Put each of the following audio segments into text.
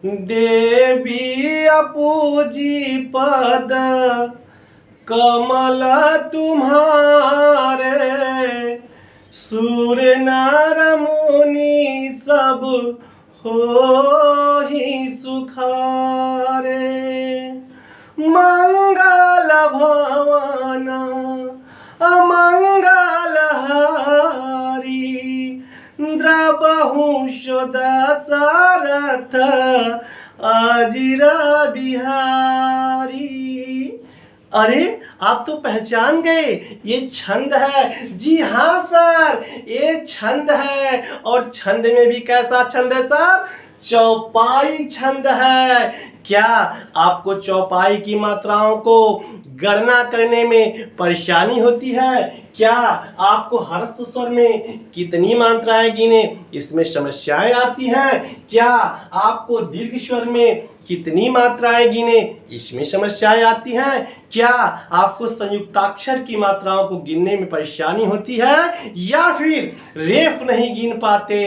देवी अपूजी पद कमल तुम्हारे, सूर्य नर मुनि सब हो ही सुखारे। मंगल भवन अमंगल हारी, द्रबहु दशरथ अजिर बिहारी। अरे आप तो पहचान गए, ये छंद है। जी हाँ सर, ये छंद है। और छंद में भी कैसा छंद है सर? चौपाई छंद है। क्या आपको चौपाई की मात्राओं को गणना करने में परेशानी होती है? क्या आपको ह्रस्व स्वर में कितनी मात्राएं गिने इसमें समस्याएं आती हैं? क्या आपको दीर्घ स्वर में कितनी मात्राएं गिने इसमें समस्याएं आती हैं? क्या आपको संयुक्ताक्षर की मात्राओं को गिनने में परेशानी होती है या फिर रेफ नहीं गिन पाते?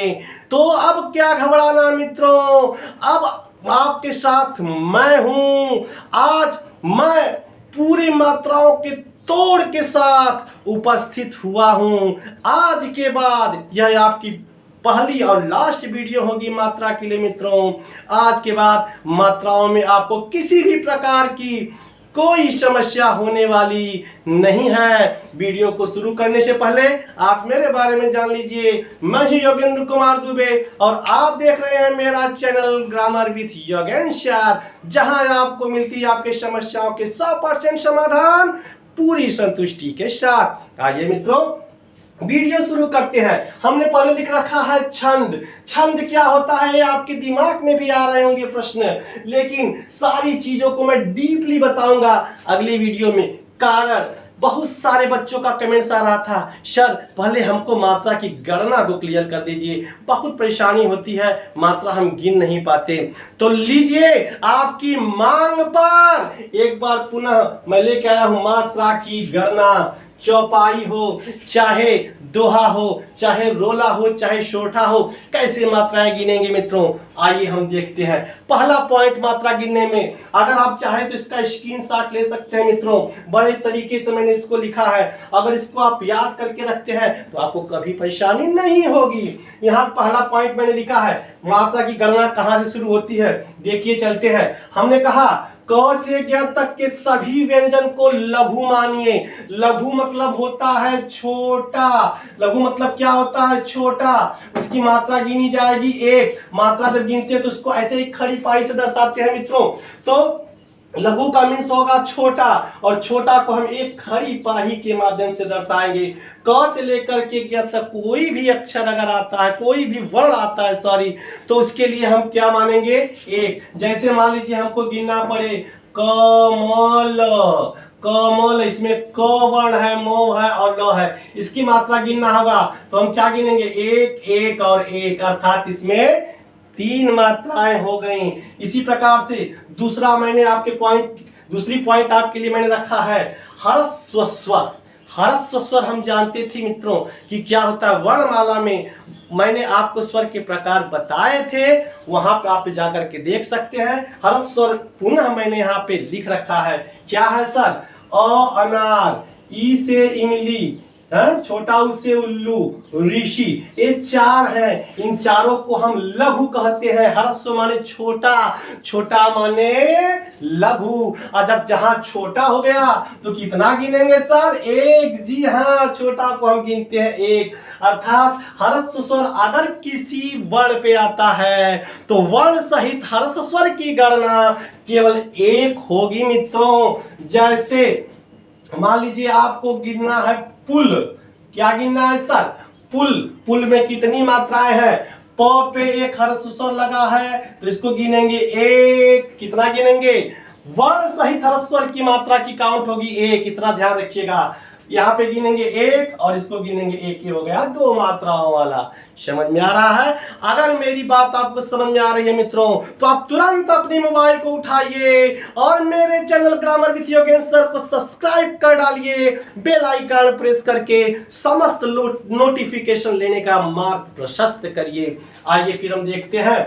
तो अब क्या घबराना मित्रों, अब आपके साथ मैं हूं। आज मैं पूरी मात्राओं के तोड़ के साथ उपस्थित हुआ हूं। आज के बाद यह आपकी पहली और लास्ट वीडियो होगी मात्रा के लिए मित्रों। आज के बाद मात्राओं में आपको किसी भी प्रकार की कोई समस्या होने वाली नहीं है। वीडियो को शुरू करने से पहले आप मेरे बारे में जान लीजिए। मैं हूं योगेंद्र कुमार दुबे और आप देख रहे हैं मेरा चैनल ग्रामर विथ योगेंद्र, जहां आपको मिलती है आपके समस्याओं के 100% समाधान पूरी संतुष्टि के साथ। आइए मित्रों वीडियो शुरू करते हैं। हमने पहले लिख रखा है छंद। छंद क्या होता है ये आपके दिमाग में भी आ रहे होंगे प्रश्न, लेकिन सारी चीजों को मैं डीपली बताऊंगा अगली वीडियो में। कारण बहुत सारे बच्चों का कमेंट्स आ रहा था, सर पहले हमको मात्रा की गणना को क्लियर कर दीजिए, बहुत परेशानी होती है, मात्रा हम गिन नहीं पाते। तो लीजिए आपकी मांग पर एक बार पुनः मैं लेके आया हूं मात्रा की गणना। चौपाई हो, चाहे दोहा हो, चाहे रोला हो, चाहे शोठा हो, कैसे मात्राएं गिनेंगे मित्रों? आइए हम देखते हैं। पहला पॉइंट मात्रा गिनने में, अगर आप चाहें तो इसका स्क्रीनशॉट ले सकते हैं मित्रों। बड़े तरीके से मैंने इसको लिखा है, अगर इसको आप याद करके रखते हैं तो आपको कभी परेशानी नहीं होगी। यहाँ पहला पॉइंट मैंने लिखा है, मात्रा की गणना कहाँ से शुरू होती है, देखिए चलते हैं। हमने कहा क से ज्ञ तक के सभी व्यंजन को लघु मानिए। लघु मतलब होता है छोटा। लघु मतलब क्या होता है? छोटा। इसकी मात्रा गिनी जाएगी एक। मात्रा जब गिनते हैं तो उसको ऐसे ही खड़ी पाई से दर्शाते हैं मित्रों। तो लघु का मीन्स होगा छोटा, और छोटा को हम एक खड़ी पाही के माध्यम से दर्शाएंगे। क से लेकर के ज्ञ तक कोई भी अक्षर अगर आता है, कोई भी वर्ण आता है सॉरी, तो उसके लिए हम क्या मानेंगे? एक। जैसे मान लीजिए हमको गिनना पड़े कमल। कमल, इसमें क वर्ण है, मो है और ल है, इसकी मात्रा गिनना होगा तो हम क्या गिनेंगे? एक, एक और एक, अर्थात इसमें 3 मात्राएं हो गई। इसी प्रकार से दूसरा मैंने आपके दूसरी पॉइंट आपके लिए मैंने रखा है ह्रस्व स्वर। ह्रस्व स्वर हम जानते थे मित्रों कि क्या होता है। वर्णमाला में मैंने आपको स्वर के प्रकार बताए थे, वहां पे आप जाकर के देख सकते हैं। ह्रस्व स्वर पुनः मैंने यहाँ पे लिख रखा है। क्या है सर? अ अनार, ई से इमली, छोटा उ से उल्लू, ऋषि, ये 4 हैं। इन चारों को हम लघु कहते हैं। ह्रस्व माने छोटा, छोटा माने लघु। और जब जहां छोटा हो गया तो कितना गिनेंगे सर? एक। जी हाँ, छोटा को हम गिनते हैं एक। अर्थात ह्रस्व स्वर अगर किसी वर्ण पे आता है तो वर्ण सहित ह्रस्व स्वर की गणना केवल एक होगी मित्रों। जैसे मान लीजिए आपको गिनना है पुल। क्या गिनना है सर? पुल। पुल में कितनी मात्राएं हैं? प पे एक ह्रस्व स्वर लगा है तो इसको गिनेंगे एक। कितना गिनेंगे? वर्ण सहित ह्रस्व स्वर की मात्रा की काउंट होगी एक। इतना ध्यान रखिएगा। यहाँ पे गिनेंगे एक और इसको गिनेंगे एक, ही हो गया 2 मात्राओं वाला। समझ में आ रहा है? अगर मेरी बात आपको समझ में आ रही है मित्रों तो आप तुरंत अपने मोबाइल को उठाइए और मेरे चैनल ग्रामर विथ योगेंद्र को सब्सक्राइब कर डालिए। बेल आइकन प्रेस करके समस्त नोटिफिकेशन लेने का मार्ग प्रशस्त करिए। आइए फिर हम देखते हैं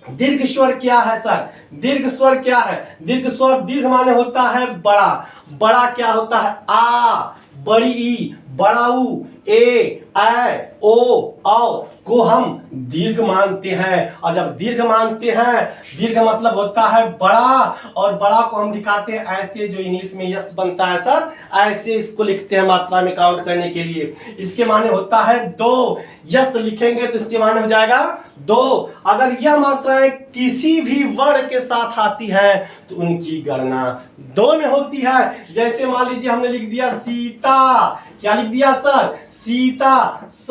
दीर्घ स्वर क्या है सर? दीर्घ स्वर क्या है? दीर्घ स्वर, दीर्घ माने होता है बड़ा। बड़ा क्या होता है? आ, बड़ी ई, बड़ा ऊ, ए, ओ, औ को हम दीर्घ मानते हैं। और जब दीर्घ मानते हैं, दीर्घ मतलब होता है बड़ा, और बड़ा को हम दिखाते हैं ऐसे, जो इंग्लिश में यस बनता है सर, ऐसे इसको लिखते हैं मात्रा में काउंट करने के लिए। इसके माने होता है दो। यस लिखेंगे तो इसके माने हो जाएगा दो। अगर यह मात्राएं किसी भी वर्ण के साथ आती है तो उनकी गणना दो में होती है। जैसे मान लीजिए हमने लिख दिया सीता, क्या लिख दिया सर? सीता। स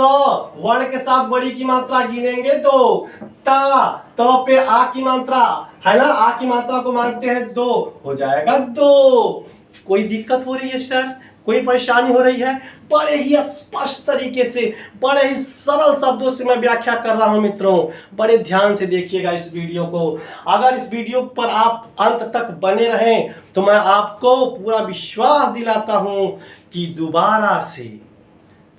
वर्ण के साथ बड़ी की मात्रा गिनेंगे दो। ता, तो पे आ की मात्रा है ना, आ की मात्रा को मानते हैं दो, हो जाएगा दो। कोई दिक्कत हो रही है सर? कोई परेशानी हो रही है? बड़े ही स्पष्ट तरीके से, बड़े ही सरल शब्दों से मैं व्याख्या कर रहा हूं मित्रों। बड़े ध्यान से देखिएगा इस वीडियो को। अगर इस वीडियो पर आप अंत तक बने रहें तो मैं आपको पूरा विश्वास दिलाता हूं कि दोबारा से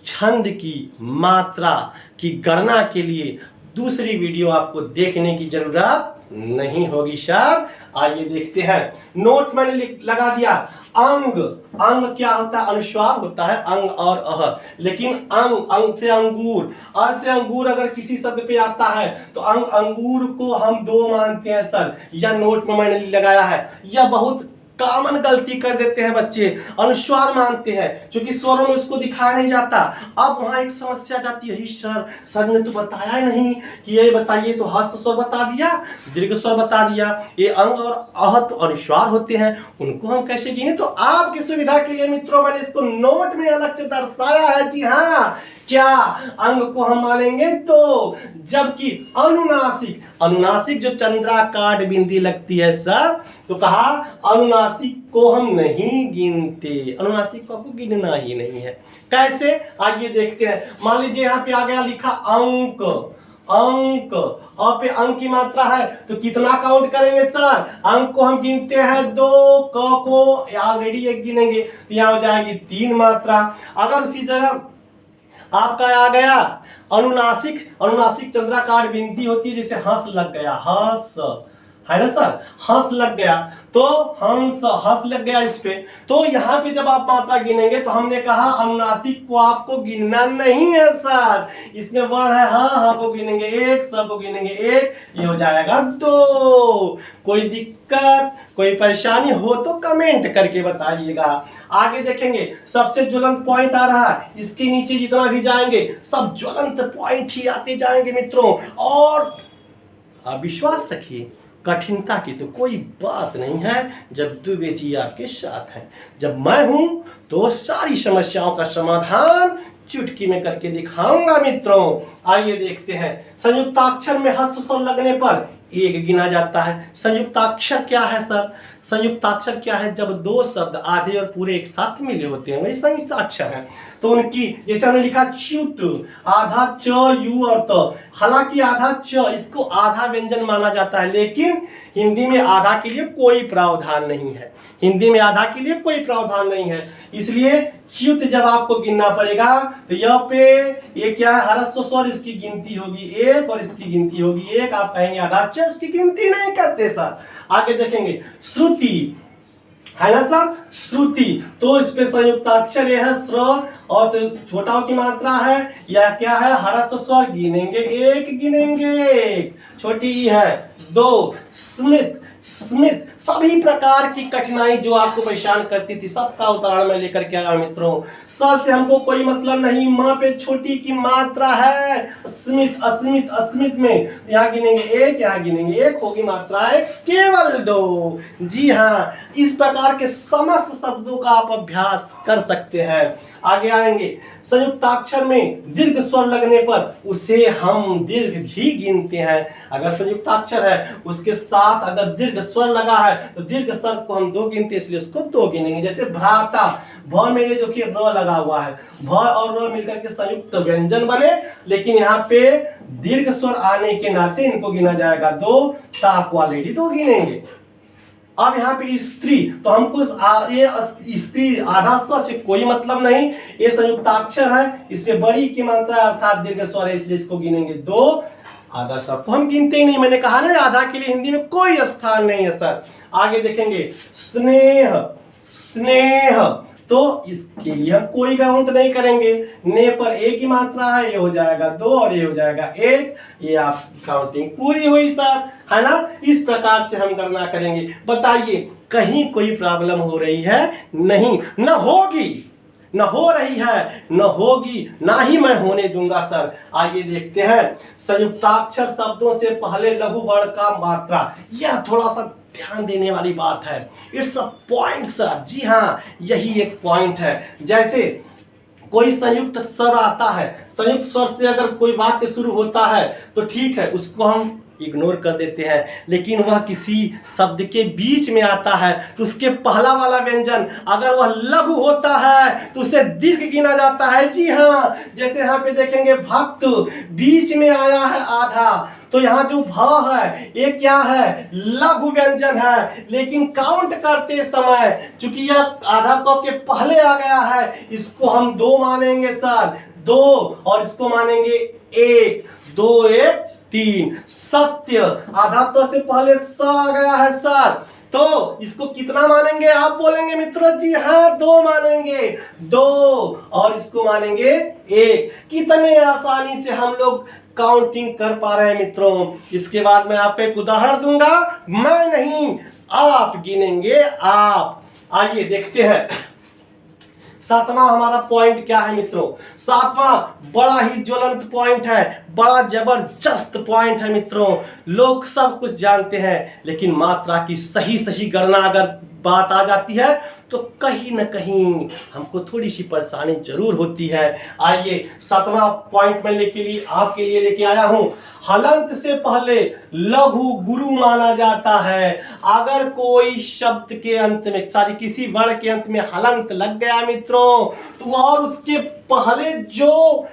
छंद की मात्रा की गणना के लिए दूसरी वीडियो आपको देखने की जरूरत नहीं होगी सर। आइए देखते हैं। नोट मैंने लगा दिया। अंग, अंग क्या होता है? अनुस्वार होता है अंग और अह। लेकिन अंग, अंग से अंगूर, अ से अंगूर अगर किसी शब्द पे आता है तो अंग, अंगूर को हम दो मानते हैं सर। यह नोट में मैंने लगाया है। यह बहुत कॉमन गलती कर देते हैं बच्चे, अनुस्वार मानते हैं क्योंकि स्वरों में उसको दिखाया नहीं जाता। अब वहां एक समस्या जाती है, सर ने तो बताया ही नहीं कि ये बताइए, तो हस्त स्वर बता दिया, दीर्घ स्वर बता दिया, ये अंग और अह तो अनुस्वार होते हैं, उनको हम कैसे गिने? तो आपकी सुविधा के लिए मित्रों मैंने इसको नोट में अलग से दर्शाया है। जी हाँ, क्या अंग को हम मानेंगे तो, जबकि अनुनासिक, अनुनासिक जो चंद्राकार बिंदी लगती है सर, तो कहा अनुनासिक को हम नहीं गिनते, अनुनासिक को आपको गिनना ही नहीं है। कैसे? आइए देखते हैं। मान लीजिए यहाँ पे आ गया लिखा अंक, अंक, और पे अंक की मात्रा है तो कितना काउंट करेंगे सर? अंक को हम गिनते हैं दो, क को ऑलरेडी एक गिनेंगे तो यहाँ हो जाएगी 3 मात्रा। अगर उसी जगह आपका आ गया अनुनासिक, अनुनासिक चंद्राकार बिंदी होती है, जैसे हंस लग गया, हंस है ना सर, हंस लग गया तो हंस, हंस लग गया इस पे, तो यहाँ पे जब आप मात्रा गिनेंगे तो हमने कहा अनुनासिक को आपको गिनना नहीं है सर, इसमें वर्ण है हाँ, हाँ को गिनेंगे एक, स को गिनेंगे एक, ये हो जाएगा 2। कोई दिक्कत, कोई परेशानी हो तो कमेंट करके बताइएगा। आगे देखेंगे, सबसे ज्वलंत पॉइंट आ रहा है, इसके नीचे जितना भी जाएंगे सब ज्वलंत पॉइंट ही आते जाएंगे मित्रों। और आप विश्वास रखिए, कठिनता की तो कोई बात नहीं है जब दुबे जी आपके साथ हैं। जब मैं हूं तो सारी समस्याओं का समाधान चुटकी में करके दिखाऊंगा मित्रों। आइए देखते हैं। संयुक्ताक्षर में हस्त स्वर लगने पर एक गिना जाता है। संयुक्ताक्षर क्या है सर? संयुक्ताक्षर क्या है? जब दो शब्द आधे और पूरे एक साथ मिले होते हैं वही संयुक्ताक्षर है। तो उनकी, जैसे हमने लिखा च्युत, आधा च, यू और त, हालांकि आधा च इसको आधा व्यंजन माना जाता है, लेकिन हिंदी में आधा के लिए कोई प्रावधान नहीं है। हिंदी में आधा के लिए कोई प्रावधान नहीं है, इसलिए च्युत जब आपको गिनना पड़ेगा तो यह पे ये क्या है? ह्रस्व स्वर, इसकी गिनती होगी 1 और इसकी गिनती होगी 1। आप कहेंगे आधा च, उसकी गिनती नहीं करते सर। आगे देखेंगे, श्रुति है ना सर, श्रुति, तो इस पे संयुक्ताक्षर ये है स्र, और तो छोटा की मात्रा है, यह क्या है? ह्रस्व स्वर, गिनेंगे 1, गिनेंगे 1, छोटी ई है 2। स्मित, स्मित, सभी प्रकार की कठिनाई जो आपको परेशान करती थी सबका उदाहरण मैं लेकर के आया मित्रों। स से हमको कोई मतलब नहीं, माँ पे छोटी की मात्रा है, स्मित, अस्मित, अस्मित में यहाँ गिनेंगे 1, यहाँ गिनेंगे 1, होगी मात्राएं केवल 2। जी हाँ, इस प्रकार के समस्त शब्दों का आप अभ्यास कर सकते हैं। आगे आएंगे, संयुक्ताक्षर में दीर्घ स्वर लगने पर उसे हम दीर्घ भी गिनते हैं। अगर संयुक्ताक्षर है उसके साथ अगर दीर्घ स्वर लगा है तो दीर्घ स्वर को हम 2 गिनते हैं, इसलिए उसको 2 गिनेंगे। जैसे भ्राता, भ में ये देखिए र लगा हुआ है, भ और र मिलकर के संयुक्त व्यंजन बने, लेकिन यहाँ पे दीर्घ स्वर आने के नाते इनको गिना जाएगा 2, ता को ऑलरेडी 2 गिनेंगे। अब यहाँ पे स्त्री, तो हमको ये स्त्री आधा स्वर से कोई मतलब नहीं, ये संयुक्ताक्षर है, इसमें बड़ी की मात्रा अर्थात दीर्घ स्वर है, इसलिए इसको गिनेंगे 2। आधा शब्द तो हम गिनते ही नहीं, मैंने कहा ना आधा के लिए हिंदी में कोई स्थान नहीं है सर। आगे देखेंगे स्नेह, स्नेह, तो इसके लिए हम कोई काउंट नहीं करेंगे, ने पर एक ही मात्रा है, ये हो जाएगा 2 और ये हो जाएगा 1, ये आप काउंटिंग पूरी हुई सर, है ना। इस प्रकार से हम गणना करेंगे। बताइए कहीं कोई प्रॉब्लम हो रही है? नहीं, न होगी, न हो रही है, न होगी, ना ही मैं होने दूंगा सर। आइए देखते हैं संयुक्ताक्षर शब्दों से पहले लघु वर्ण का मात्रा, यह थोड़ा सा ध्यान देने वाली बात है। इट्स अ पॉइंट सर, जी हाँ यही एक पॉइंट है। जैसे कोई संयुक्त स्वर आता है, संयुक्त स्वर से अगर कोई वाक्य शुरू होता है तो ठीक है, उसको हम इग्नोर कर देते हैं, लेकिन वह किसी शब्द के बीच में आता है तो उसके पहला वाला व्यंजन अगर वह लघु होता है तो उसे दीर्घ गिना जाता है। जी हाँ, जैसे यहाँ पे देखेंगे भक्त, बीच में आया है आधा, तो यहाँ जो भ है ये क्या है? लघु व्यंजन है, लेकिन काउंट करते समय चूंकि यह आधा क के पहले आ गया है, इसको हम 2 मानेंगे सर, 2, और इसको मानेंगे 1, 2 1 3। सत्य, आधा तो से पहले स आ गया है सर, तो इसको कितना मानेंगे आप बोलेंगे मित्रों? जी हाँ 2 मानेंगे, 2, और इसको मानेंगे 1। कितने आसानी से हम लोग काउंटिंग कर पा रहे हैं मित्रों। इसके बाद मैं आपको एक उदाहरण दूंगा, मैं नहीं आप गिनेंगे आप। आइए देखते हैं सातवां हमारा पॉइंट क्या है मित्रों। सातवां बड़ा ही ज्वलंत पॉइंट है, बड़ा जबरदस्त पॉइंट है मित्रों। लोग सब कुछ जानते हैं, लेकिन मात्रा की सही सही गणना अगर बात आ जाती है तो कहीं न कहीं हमको थोड़ी सी परेशानी जरूर होती है। आइए सातवां पॉइंट मैं आपके लिए लेके आया हूं। हलंत से पहले लघु गुरु माना जाता है। अगर कोई शब्द के अंत में किसी वर्ण के अंत में हलंत लग गया मित्रों, तो और उसके पहले जो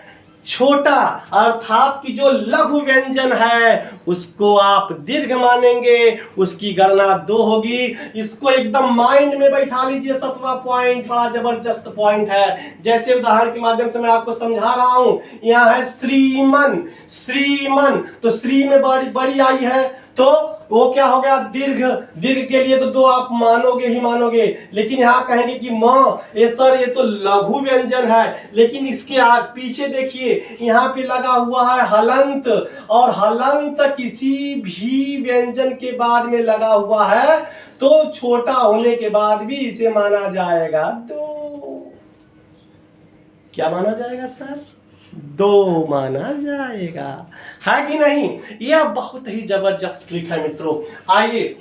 छोटा अर्थात कि जो लघु व्यंजन है उसको आप दीर्घ मानेंगे, उसकी गणना 2 होगी। इसको एकदम माइंड में बैठा लीजिए। 7वां पॉइंट बड़ा जबरदस्त पॉइंट है। जैसे उदाहरण के माध्यम से मैं आपको समझा रहा हूं, यहाँ है श्रीमन, श्रीमन, तो श्री में बड़ी आई है तो वो क्या हो गया? दीर्घ, दीर्घ के लिए तो 2 आप मानोगे ही मानोगे, लेकिन यहाँ कहेंगे कि ये सर ये तो लघु व्यंजन है, लेकिन इसके पीछे देखिए यहाँ पे लगा हुआ है हलंत, और हलंत किसी भी व्यंजन के बाद में लगा हुआ है तो छोटा होने के बाद भी इसे माना जाएगा 2। क्या माना जाएगा सर? 2 माना जाएगा, है कि नहीं? यह बहुत ही जबरदस्त ट्रिक है मित्रों। आइए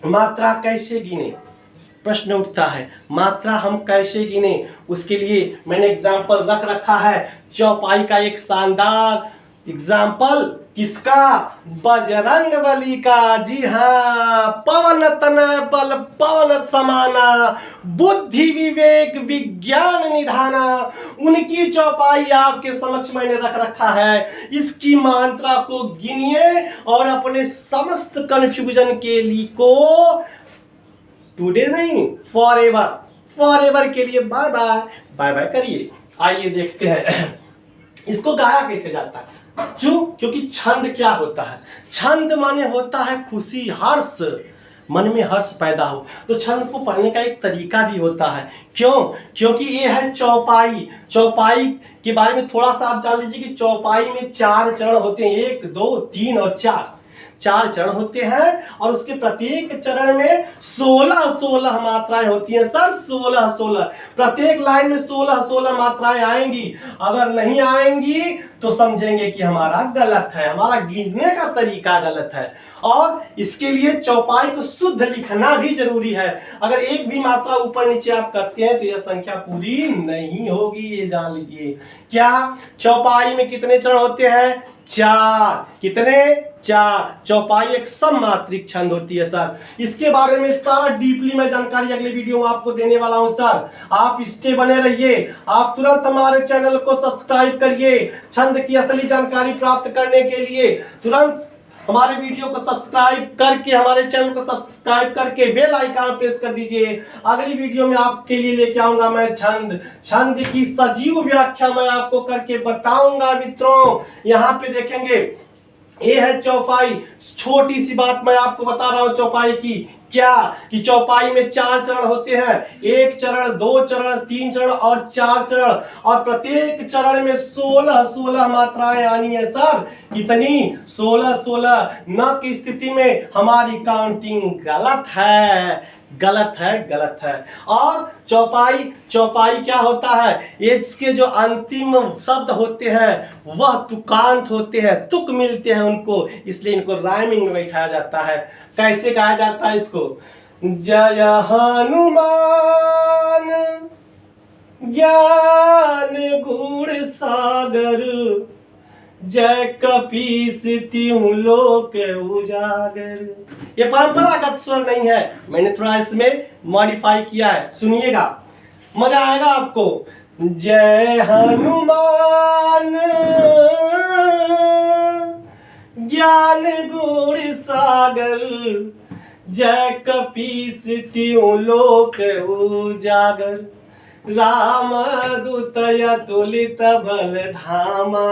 मात्रा कैसे गिने, प्रश्न उठता है, मात्रा हम कैसे गिने? उसके लिए मैंने एग्जाम्पल रख रखा है चौपाई का, एक शानदार एग्जाम्पल। किसका? बजरंगबली का। जी हाँ, पवन तनय बल पवन समाना, बुद्धि विवेक विज्ञान निधाना, उनकी चौपाई आपके समक्ष मैंने रख रखा है। इसकी मात्रा को गिनिए और अपने समस्त कंफ्यूजन के लिए को टुडे नहीं फॉरएवर, फॉरएवर के लिए बाय बाय बाय बाय करिए। आइए देखते हैं इसको गाया कैसे जाता है। क्योंकि छंद क्या होता है? छंद माने होता है खुशी, हर्ष, मन में हर्ष पैदा हो, तो छंद को पढ़ने का एक तरीका भी होता है। क्यों? क्योंकि ये है चौपाई। चौपाई के बारे में थोड़ा सा आप जान लीजिए कि चौपाई में 4 चरण होते हैं, 1 2 3 और 4 चरण होते हैं, और उसके प्रत्येक चरण में 16 मात्राएं होती हैं सर। 16 प्रत्येक लाइन में 16 मात्राएं आएंगी। अगर नहीं आएंगी तो समझेंगे कि हमारा गलत है, हमारा गिनने का तरीका गलत है। और इसके लिए चौपाई को शुद्ध लिखना भी जरूरी है। अगर एक भी मात्रा ऊपर नीचे आप करते हैं तो यह संख्या पूरी नहीं होगी, ये जान लीजिए। क्या चौपाई में कितने चरण होते हैं? 4। कितने? 4। चौपाई एक सममात्रिक छंद होती है सर। इसके बारे में सारा डीपली मैं जानकारी अगले वीडियो में आपको देने वाला हूं सर। आप इससे बने रहिए। आप तुरंत हमारे चैनल को सब्सक्राइब करिए। छंद की असली जानकारी प्राप्त करने के लिए तुरंत हमारे वीडियो को सब्सक्राइब करके, हमारे चैनल को सब्सक्राइब करके बेल आइकन प्रेस कर दीजिए। अगली वीडियो में आपके लिए लेके आऊंगा मैं छंद की सजीव व्याख्या मैं आपको करके बताऊंगा मित्रों। यहाँ पे देखेंगे ये है चौपाई। छोटी सी बात मैं आपको बता रहा हूं चौपाई की, क्या कि चौपाई में 4 चरण होते हैं, 1 चरण, 2 चरण, 3 चरण और 4 चरण, और प्रत्येक चरण में 16 मात्राएं आनी है सर। कितनी? 16 न की स्थिति में हमारी काउंटिंग गलत है, गलत है, गलत है। और चौपाई क्या होता है? इसके जो अंतिम शब्द होते हैं वह तुकांत होते हैं, तुक मिलते हैं उनको, इसलिए इनको राइमिंग में बैठाया जाता है। कैसे गाया जाता है इसको? जय हनुमान ज्ञान गुण सागर, जय कपीस तिहुँ लोक उजागर। ये परंपरागत स्वर नहीं है, मैंने थोड़ा इसमें मॉडिफाई किया है, सुनिएगा, मजा आएगा आपको। जय हनुमान ज्ञान गुण सागर, जय कपीस तिहुँ लोक उजागर। राम दूत अतुलित बल धामा,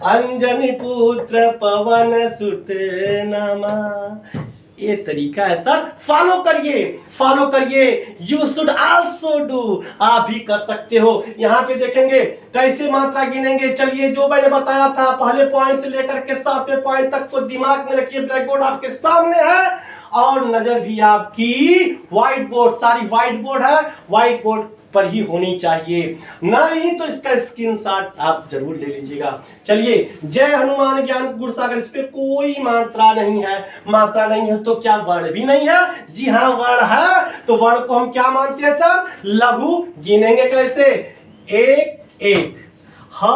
अंजनी पुत्र पवन सुत नामा। ये तरीका है सर, फॉलो करिए, फॉलो करिए। यू शुड आल्सो डू, आप भी कर सकते हो। यहाँ पे देखेंगे कैसे मात्रा गिनेंगे। चलिए, जो मैंने बताया था पहले पॉइंट से लेकर के 7वें पॉइंट तक को दिमाग में रखिए। ब्लैक बोर्ड आपके सामने है और नजर भी आपकी व्हाइट बोर्ड, सारी व्हाइट बोर्ड है, व्हाइट बोर्ड पर ही होनी चाहिए, नहीं तो इसका स्क्रीनशॉट आप जरूर ले लीजिएगा। चलिए, जय हनुमान ज्ञान गुण सागर, इस पे कोई मात्रा नहीं है। मात्रा नहीं है तो क्या वर्ण भी नहीं है? जी हाँ, वर्ण है। तो वर्ण को हम क्या मानते हैं सर? लघु। गिनेंगे कैसे? 1 1, ह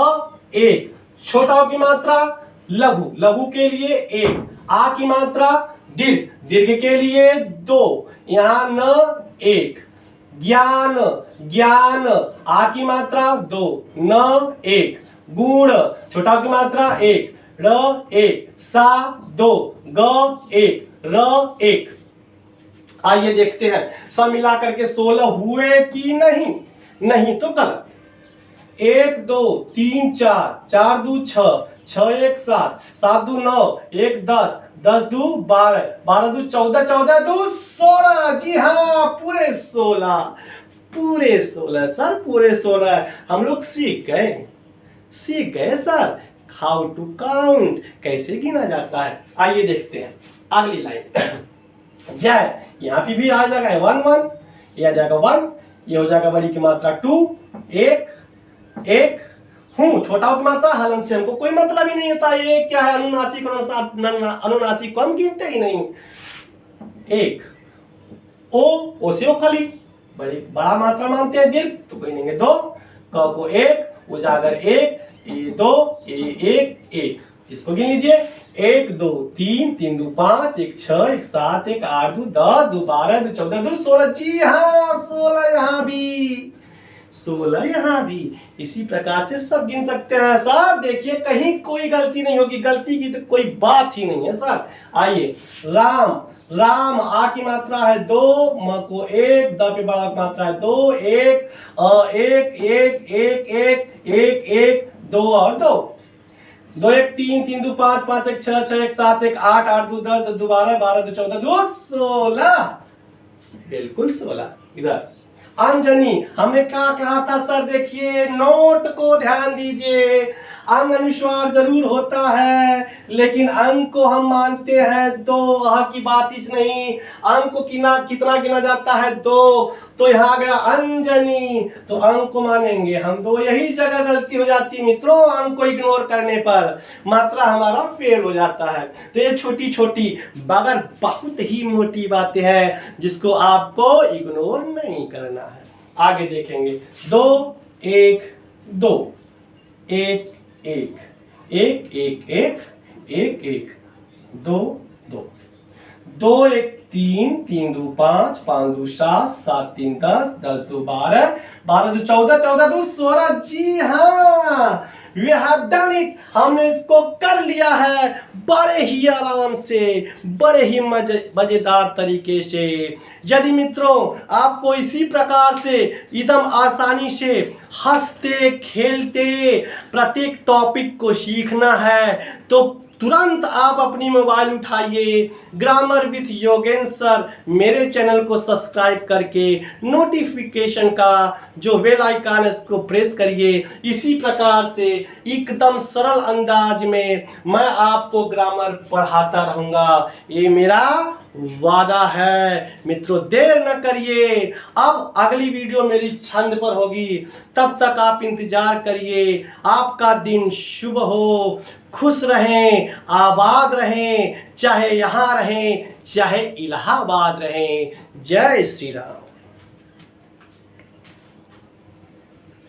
1, छोटा की मात्रा लघु, लघु के लिए 1, आ की मात्रा दीर्घ, दीर्घ के लिए 2, यहाँ न 1, ज्ञान, ज्ञान, आ की मात्रा 2, न 1, गुण, छोटा की मात्रा 1, र 1, सा 2, ग 1, र 1। आइए देखते हैं सब मिला करके 16 हुए कि नहीं? नहीं तो गलत। 1 2 3 4, 4 2 6, 6 1 7, 7 2 9, 1 10, 10 2 12, 12 2 14, 14 2 16। जी हाँ, पूरे 16, पूरे 16 सर, पूरे 16 हम लोग सीख गए सर हाउ टू काउंट, कैसे गिना जाता है। आइए देखते हैं अगली लाइन। जय, यहाँ पे भी आ जाएगा 1 1, ये आ जाएगा 1, ये हो जाएगा बड़ी की मात्रा 2, 1 1, हूँ छोटा की मात्रा हलन से हमको कोई मतलब ही नहीं होता। ये क्या है? अनुनासिक, अनुनासिक को हम गिनते ही नहीं। 1, ओ से ओखली, बड़ा मात्रा मानते हैं दीर्घ, तो कोई नहीं। 2, क को 1, उजागर 1, ये 2, ये 1 1, इसको गिन लीजिए। 1 2 3, 3 2 5, 1 6, 1 7, 1 8 2 10, 2 12, 2 14, 2 16। जी हाँ, 16 यहाँ भी, 16 यहाँ भी। इसी प्रकार से सब गिन सकते हैं सर। देखिए, कहीं कोई गलती नहीं होगी, गलती की तो कोई बात ही नहीं है सर। आइए, राम, राम, आ की मात्रा है 2, म को 1, द पे बड़ा की मात्रा है 2, 1 1 1 1 1 1 1 2 और 2, 2 1 3, 3 2 5, 5 1 6, 6 1 7, 1 8, 8 2 10, 10 2 12, 12 2 14, 2 16, बिल्कुल 16। इधर अंजनी, हमने क्या कहा था सर? देखिए, नोट को ध्यान दीजिए। अंग अनुस्वार जरूर होता है, लेकिन अंक को हम मानते हैं 2, अह की बात ही नहीं। अंक को कितना गिना जाता है? 2। तो यहाँ आ गया अंजनी, तो अंक को मानेंगे हम 2। यही जगह गलती हो जाती है मित्रों, अंक को इग्नोर करने पर मात्रा हमारा फेल हो जाता है। तो ये छोटी छोटी मगर बहुत ही मोटी बातें हैं जिसको आपको इग्नोर नहीं करना है। आगे देखेंगे। 2 1 2, 1 1 1 1 1 1 1 2 2, 2 1 3, 3 2 5, 5 2 7, 7 3 10, 10 2 12, 12 2 14, 14 2 16। जी हाँ, we have done it, हमने इसको कर लिया है बड़े ही आराम से, बड़े ही मजेदार तरीके से। यदि मित्रों आपको इसी प्रकार से एकदम आसानी से हंसते खेलते प्रत्येक टॉपिक को सीखना है तो तुरंत आप अपनी मोबाइल उठाइए, ग्रामर विथ योगेंद्र सर मेरे चैनल को सब्सक्राइब करके नोटिफिकेशन का जो बेल आइकन है इसको प्रेस करिए। इसी प्रकार से एकदम सरल अंदाज में मैं आपको ग्रामर पढ़ाता रहूँगा, ये मेरा वादा है। मित्रों देर न करिए, अब अगली वीडियो मेरी छंद पर होगी, तब तक आप इंतजार करिए। आपका दिन शुभ हो, खुश रहें, आबाद रहें, चाहे यहाँ रहें चाहे इलाहाबाद रहें। जय श्री राम।